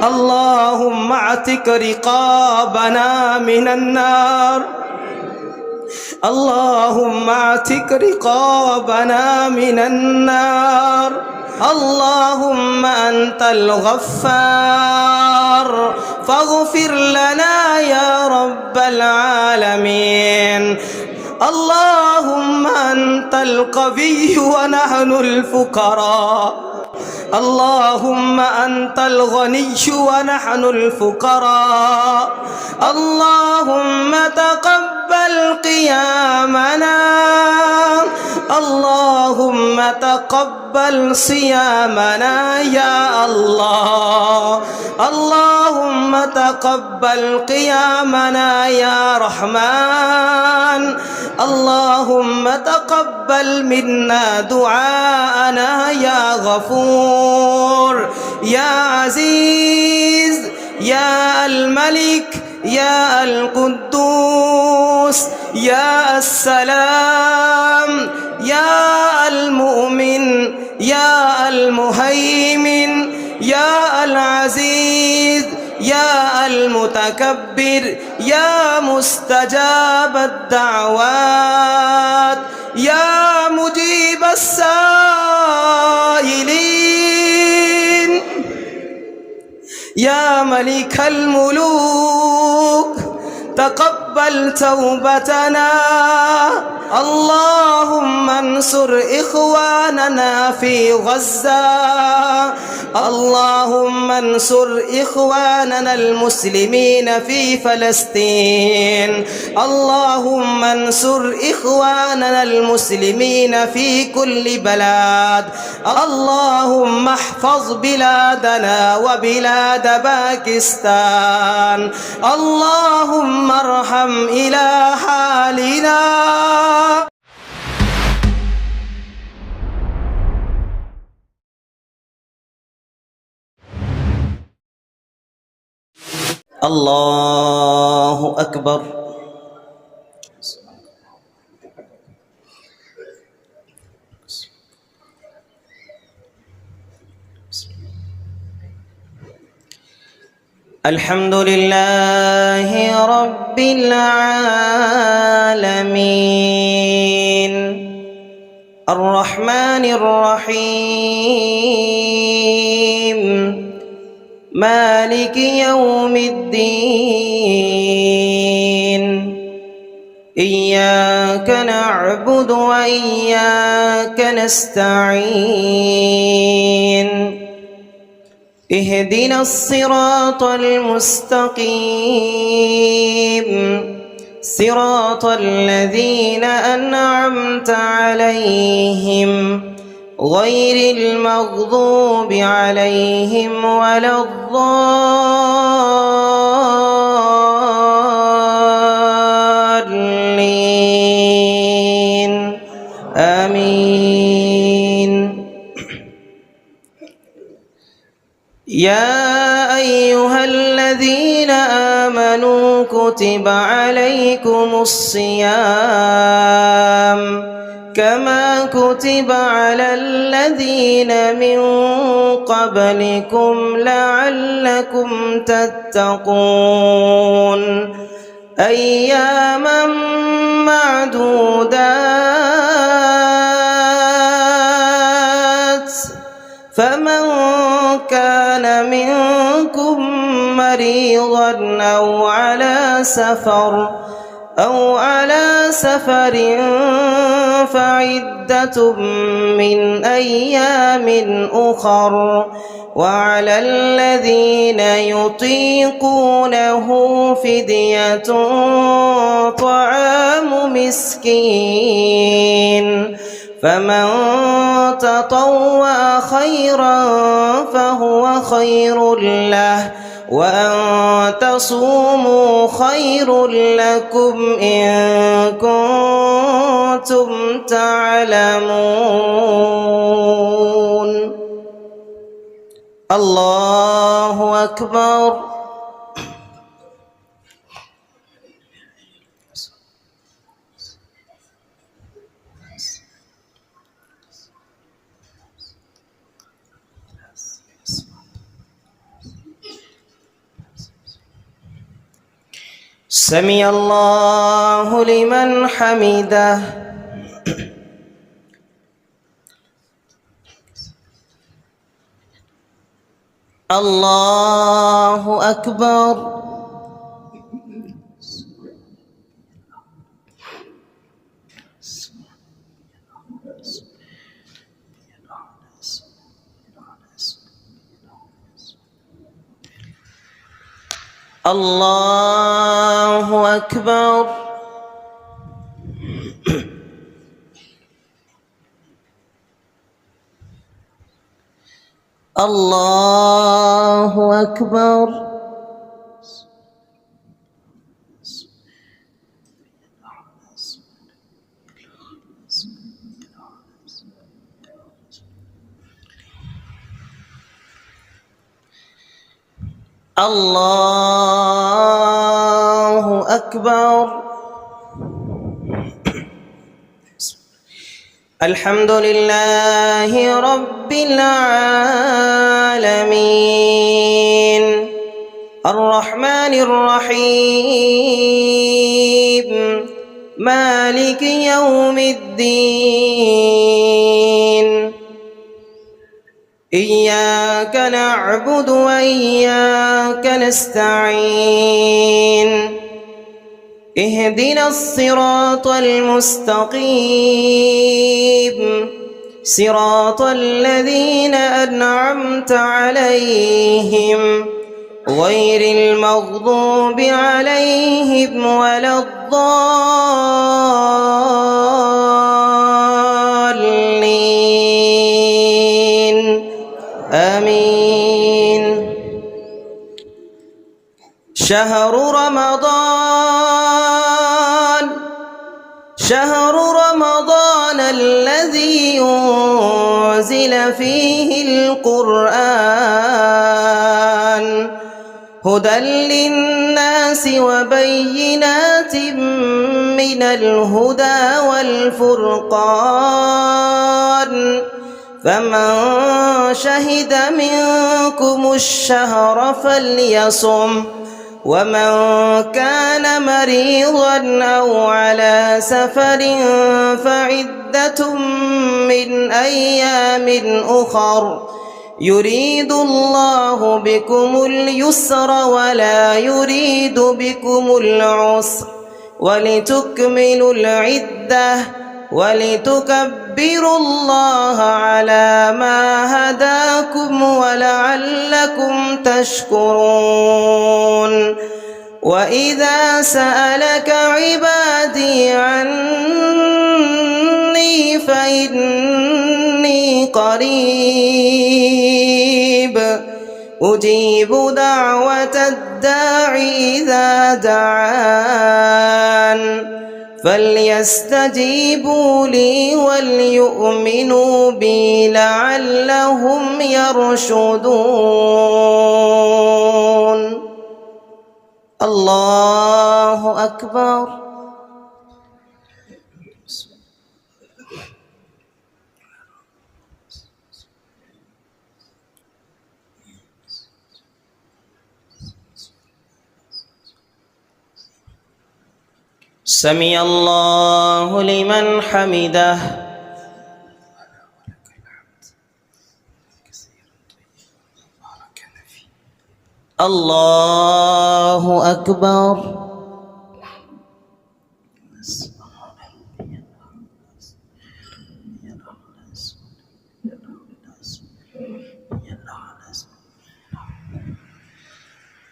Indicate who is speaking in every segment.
Speaker 1: اللهم اعتق رقابنا من النار اللهم اعتق رقابنا من النار اللهم أنت الغفار فاغفر لنا يا رب العالمين اللهم أنت القوي ونحن الفقراء اللهم أنت الغني ونحن الفقراء اللهم تقبل قيامنا اللهم تقبل صيامنا يا الله اللهم تقبل قيامنا يا رحمن اللهم تقبل منا دعاءنا يا غفور يا عزيز يا الملك يا القدوس يا السلام يا المؤمن يا المهيمن يا العزيز يا المتكبر يا مستجاب الدعوات يا مجيب السائلين يا ملك الملوك تقبل توبتنا اللهم انصر إخواننا في غزة اللهم انصر إخواننا المسلمين في فلسطين اللهم انصر إخواننا المسلمين في كل بلاد اللهم احفظ بلادنا وبلاد باكستان اللهم ارحم إلى حالنا الله أكبر الحمد لله رب العالمين الرحمن الرحيم مالك يوم الدين إياك نعبد وإياك نستعين اهدنا الصراط المستقيم صراط الذين أنعمت عليهم غير المغضوب عليهم ولا الضالين آمين. يا أيها الذين آمنوا كتب عليكم الصيام كما كتب على الذين من قبلكم لعلكم تتقون أياما معدودات فمن كان منكم مريضا أو على سفر فعدة من أيام أخر وعلى الذين يطيقونه فدية طعام مسكين فمن تطوع خيرا فهو خير له وأن تصوموا خير لكم إن كنتم تعلمون. الله أكبر. سمع الله لمن حمده. الله أكبر. الله أكبر. الله أكبر. الله أكبر. الحمد لله رب العالمين الرحمن الرحيم مالك يوم الدين إياك نعبد وإياك نستعين اهدنا الصراط المستقيم صراط الذين أنعمت عليهم غير المغضوب عليهم ولا الضالين آمين. شهر رمضان الذي أنزل فيه القرآن هدى للناس وبينات من الهدى والفرقان فمن شهد منكم الشهر فليصم ومن كان مريضا أو على سفر فعدة من أيام أخر يريد الله بكم اليسر ولا يريد بكم العسر ولتكملوا العدة ولتكبروا الله على ما هداكم ولعلكم تشكرون. وإذا سألك عبادي عني فإني قريب أجيب دعوة الداع إذا دعان فليستجيبوا لي وليؤمنوا بي لعلهم يرشدون. الله أكبر. سمع الله لمن حمده. الله أكبر.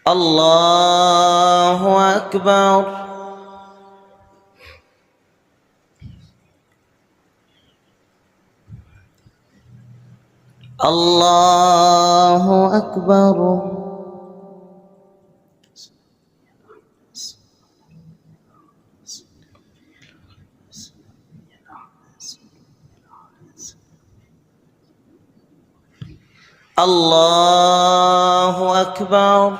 Speaker 1: الله أكبر. الله أكبر. الله أكبر.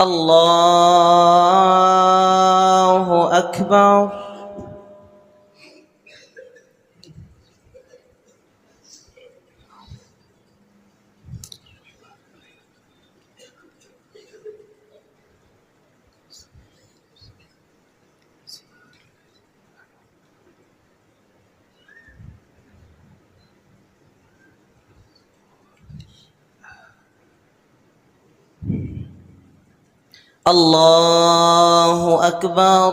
Speaker 1: الله أكبر. الله أكبر.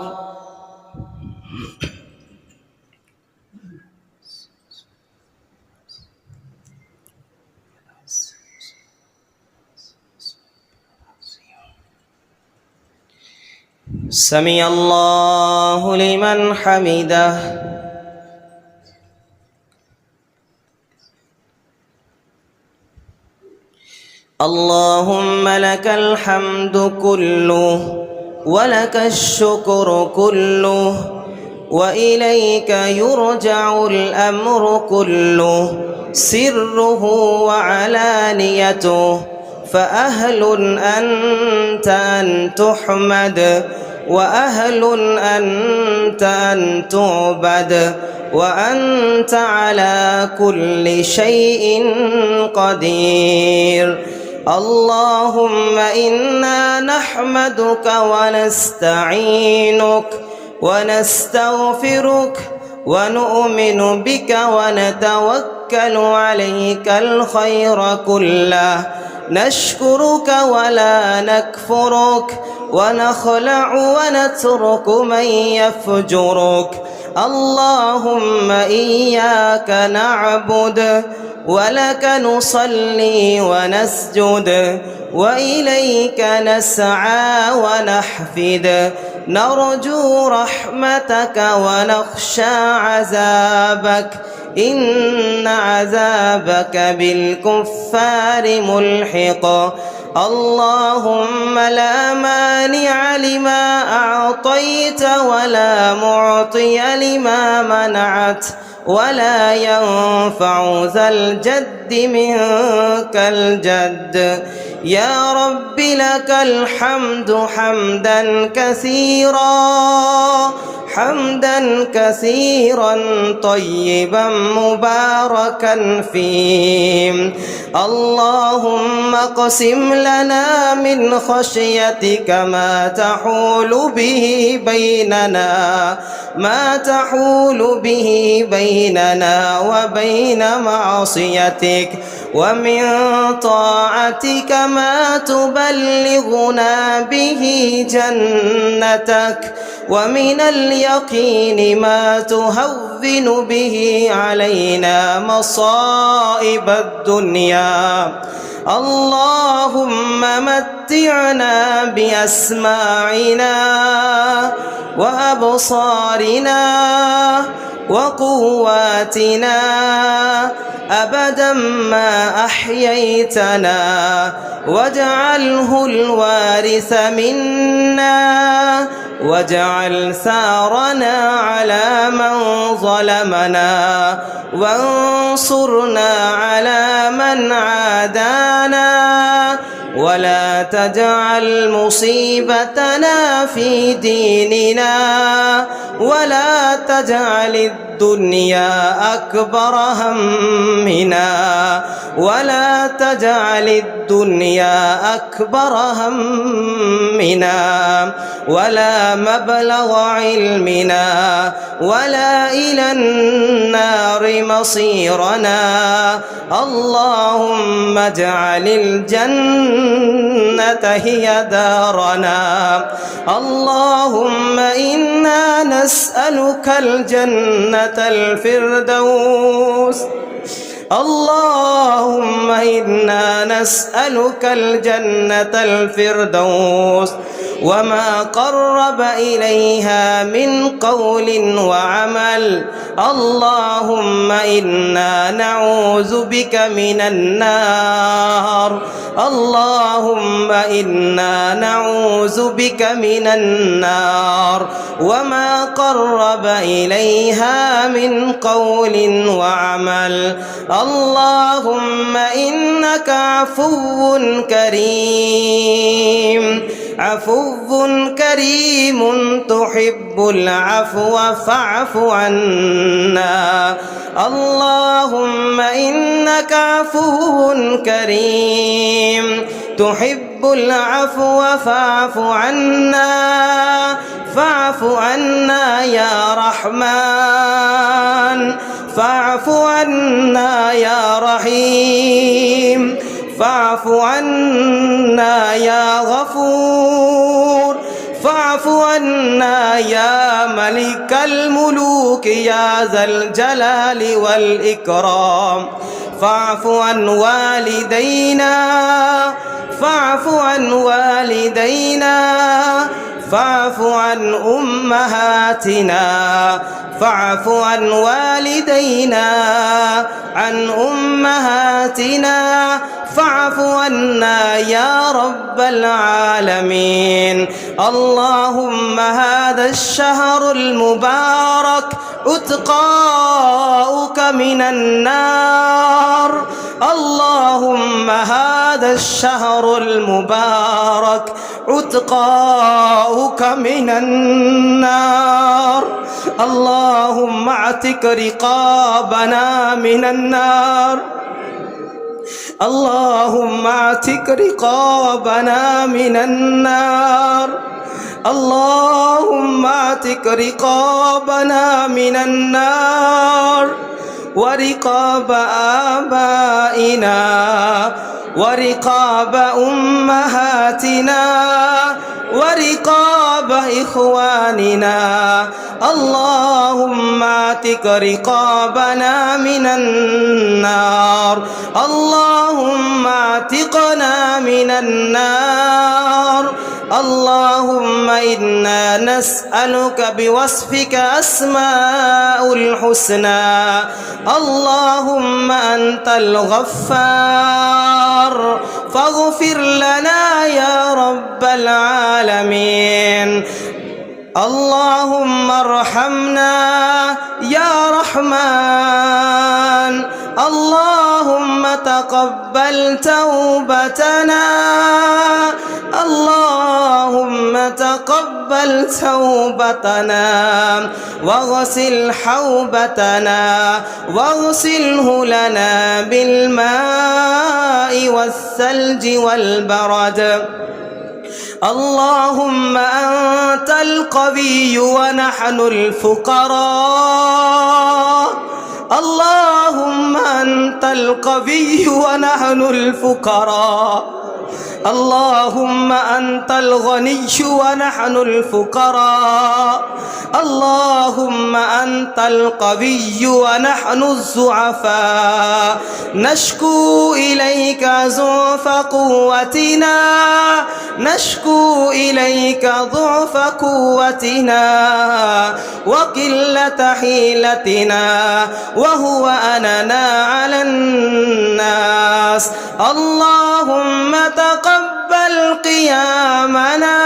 Speaker 1: سمع الله لمن حمده. اللهم لك الحمد كله ولك الشكر كله وإليك يرجع الأمر كله سره وعلانيته، فأهل أنت أن تحمد وأهل أنت أن تعبد وأنت على كل شيء قدير. اللهم إنا نحمدك ونستعينك ونستغفرك ونؤمن بك ونتوكل عليك الخير كله، نشكرك ولا نكفرك ونخلع ونترك من يفجرك. اللهم إياك نعبد ولك نصلي ونسجد وإليك نسعى ونحفد، نرجو رحمتك ونخشى عذابك، إن عذابك بالكفار ملحق. اللهم لا مانع لما أعطيت ولا معطي لما منعت ولا ينفع ذا الجد منك الجد. يا رب لك الحمد حمدا كثيرا حمدا كثيرا طيبا مباركا فيه. اللهم اقسم لنا من خشيتك ما تحول بيننا وبين معصيتك، ومن طاعتك ما تبلغنا به جنتك، ومن اليقين ما تهون به علينا مصائب الدنيا. اللهم متعنا بأسماعنا وأبصارنا وقواتنا أبدا ما أحييتنا، واجعله الوارث منا، واجعل ثارنا على من ظلمنا، وانصرنا على من عادانا، ولا تجعل مصيبتنا في ديننا، ولا تجعل الدنيا أكبر همنا، ولا تجعل الدنيا أكبر همنا، ولا مبلغ علمنا، ولا إلى النار مصيرنا. اللهم اجعل الجنة هي دارنا. اللهم إنا نسألك الجنة الفردوس. اللهم إنا نسألك الجنة الفردوس وما قرب إليها من قول وعمل. اللهم إنا نعوذ بك من النار. اللهم إنا نعوذ بك من النار وما قرب إليها من قول وعمل. اللهم إنك عفو كريم عفو كريم تحب العفو فاعف عنا اللهم إنك عفو كريم تحب العفو فاعف عنا فاعف عنا يا رحمن فاعف عنا يا رحيم فاعف عنا يا غفور فاعف عنا يا ملك الملوك يا ذا الجلال والإكرام فاعف عن والدينا فاعف عن والدينا فاعف عن أمهاتنا فاعف عن والدينا عن أمهاتنا فاعف عنا يا رب العالمين اللهم هذا الشهر المبارك عتقاؤك من النار اللهم هذا الشهر المبارك عتقاؤك من النار اللهم اعتق رقابنا من النار اللهم اعتق رقابنا من النار اللهم اعتق رقابنا من النار ورقاب آبائنا ورقاب أمهاتنا ورقاب إخواننا اللهم اعتق رقابنا من النار اللهم اعتقنا من النار اللهم إنا نسألك بوصفك أسماء الحسنى اللهم أنت الغفار فاغفر لنا يا رب العالمين اللهم ارحمنا يا رحمن اللهم تقبل توبتنا اللهم تقبل توبتنا واغسل حوبتنا واغسله لنا بالماء والثلج والبرد اللهم أنت القوي ونحن الفقراء اللهم أنت القوي ونحن الفقراء اللهم أنت الغني ونحن الفقراء اللهم أنت القوي ونحن الضعفاء نشكو إليك ضعف قوتنا نشكو إليك ضعف قوتنا وقلة حيلتنا وهو أننا على الناس اللهم تقبل قيامنا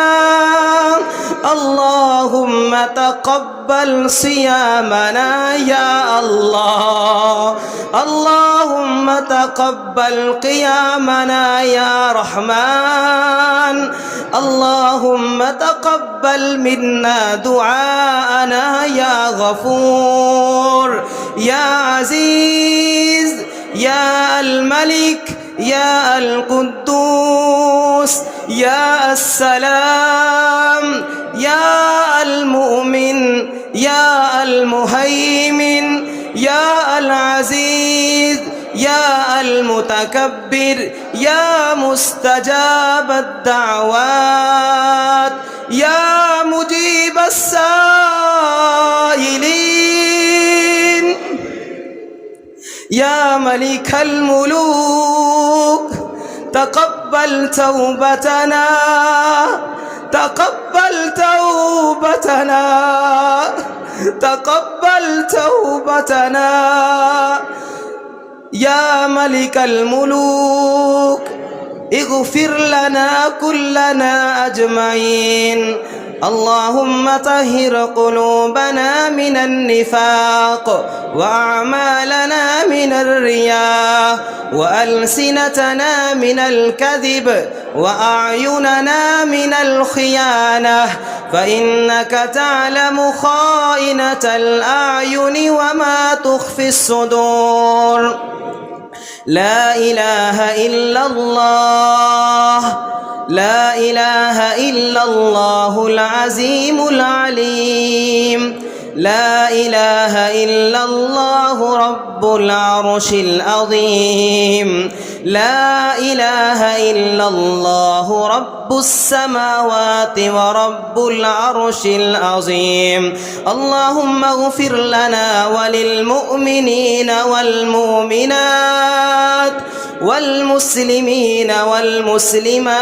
Speaker 1: اللهم تقبل صيامنا يا الله اللهم تقبل قيامنا يا رحمن اللهم تقبل منا دعاءنا يا غفور يا عزيز يا الملك يا القدوس يا السلام يا المؤمن يا المهيمن يا العزيز يا المتكبر يا مستجاب الدعوات يا مجيب السائلين يا ملك الملوك تقبل توبتنا تقبل توبتنا تقبل توبتنا يا ملك الملوك اغفر لنا كلنا أجمعين اللهم طهر قلوبنا من النفاق وأعمالنا من الرياء وألسنتنا من الكذب وأعيننا من الخيانة فإنك تعلم خائنة الأعين وما تخفي الصدور. لا إله إلا الله، لا إله إلا الله العظيم العليم، لا إله إلا الله رب العرش العظيم، لا إله إلا الله رب السماوات ورب العرش العظيم. اللهم اغفر لنا وللمؤمنين والمؤمنات والمسلمين والمسلمات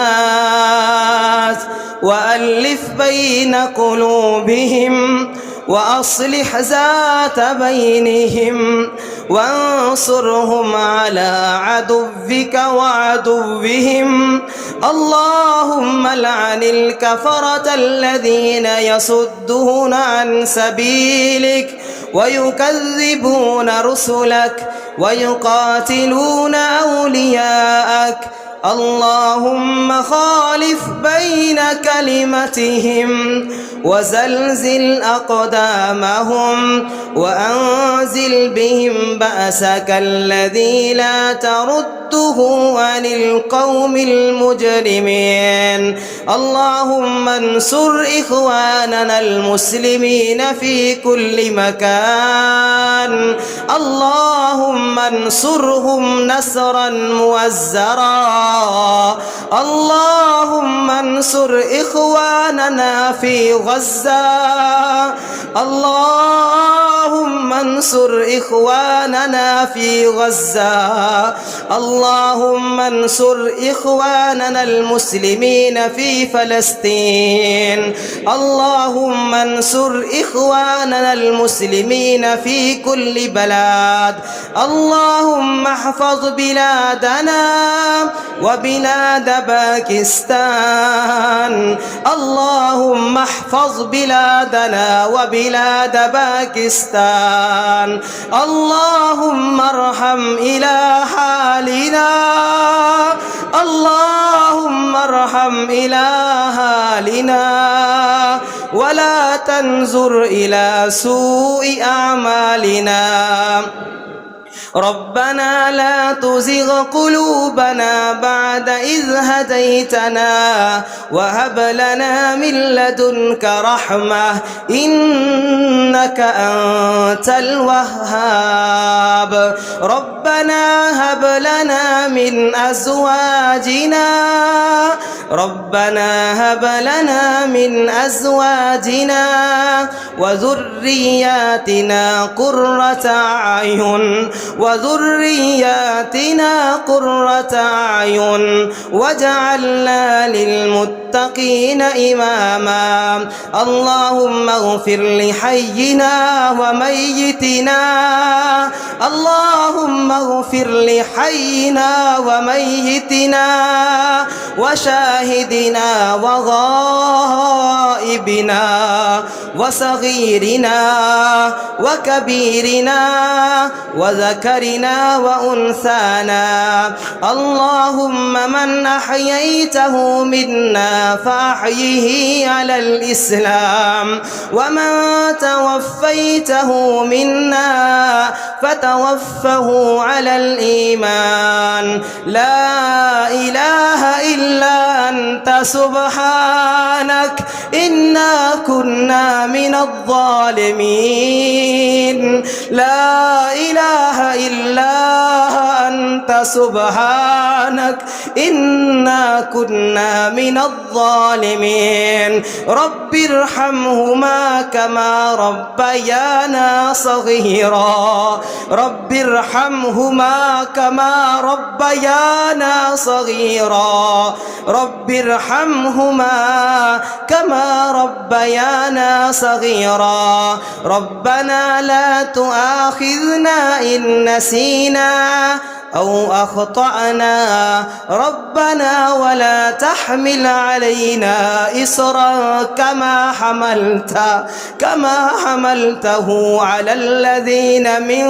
Speaker 1: وألف بين قلوبهم وأصلح ذات بينهم وانصرهم على عدوك وعدوهم. اللهم لعن الكفرة الذين يصدون عن سبيلك ويكذبون رسلك ويقاتلون أولياءك. اللهم خالف بين كلمتهم وزلزل أقدامهم وأنزل بهم بأسك الذي لا ترده عن القوم المجرمين. اللهم انصر إخواننا المسلمين في كل مكان، اللهم انصرهم نصرا موزرا. اللهم انصر إخواننا في غزة، اللهم انصر إخواننا في غزة، اللهم انصر إخواننا المسلمين في فلسطين، اللهم انصر إخواننا المسلمين في كل بلاد. اللهم احفظ بلادنا وبلاد باكستان، اللهم احفظ بلادنا وبلاد باكستان. اللهم ارحم إلى حالنا، اللهم ارحم إلى حالنا ولا تنظر إلى سوء أعمالنا. ربنا لا تزغ قلوبنا بعد إذ هديتنا وهب لنا من لدنك رحمة إنك أنت الوهاب. ربنا هب لنا من أزواجنا، ربنا هب لنا من أزواجنا وذرياتنا قرة أعين وذرياتنا قرة أعين واجعلنا للمتقين إماما. اللهم اغفر لحينا وميتنا، اللهم اغفر لحينا وميتنا وشاهدنا وغائبنا وصغيرنا وكبيرنا وذكرنا وأنثانا. اللهم من أحييته منا فأحيه على الإسلام، ومن توفيته منا فتوفه على الإيمان. لا إله إلا أنت سبحانك إنا كنا من الظالمين. لا إله إلا أنت سبحانك إنا كنا من الظالمين. رب ارحمهما كما ربيانا صغيرا، رب ارحمهما كما ربيانا صغيرا، رب ارحمهما كما ربيانا صغيرا. ربنا لا تؤاخذنا إن نسينا أو أخطأنا ربنا ولا تحمل علينا إصرا كما حملته على الذين من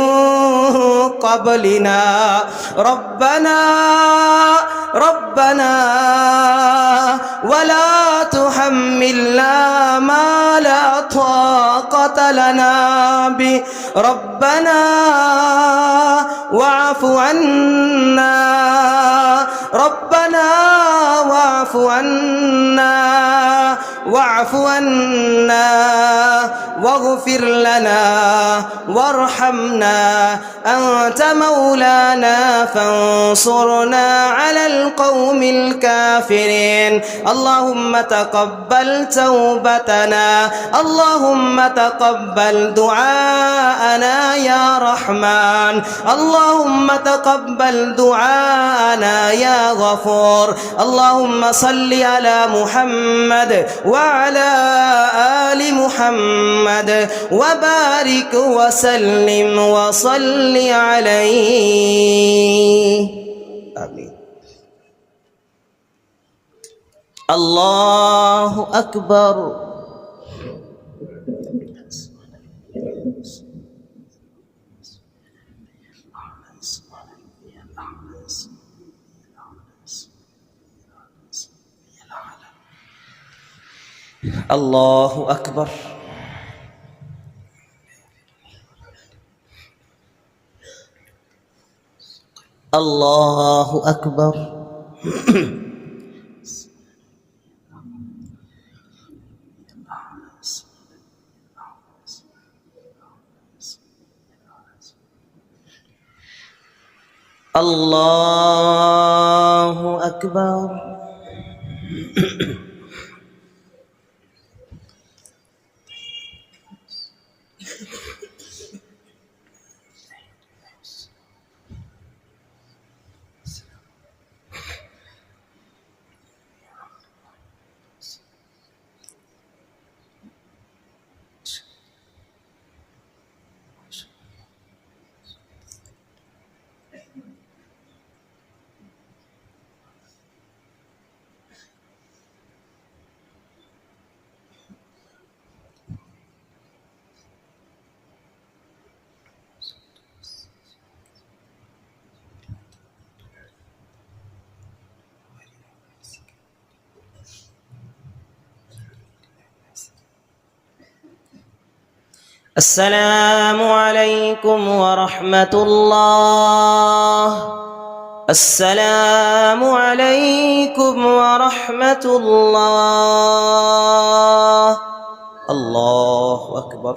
Speaker 1: قبلنا ربنا ولا تحملنا ما لا طاقة لنا به ربنا واعف عنا واغفر لنا وارحمنا أنت مولانا فانصرنا على القوم الكافرين. اللهم تقبل توبتنا، اللهم تقبل دعاءنا يا رحمن، اللهم تقبل دعاءنا يا غفور. اللهم صل على محمد وعلى آل محمد وبارك وسلم وصل عليه. آمين. الله أكبر. الله أكبر. الله أكبر. الله أكبر. السلام عليكم ورحمة الله. السلام عليكم ورحمة الله. الله أكبر.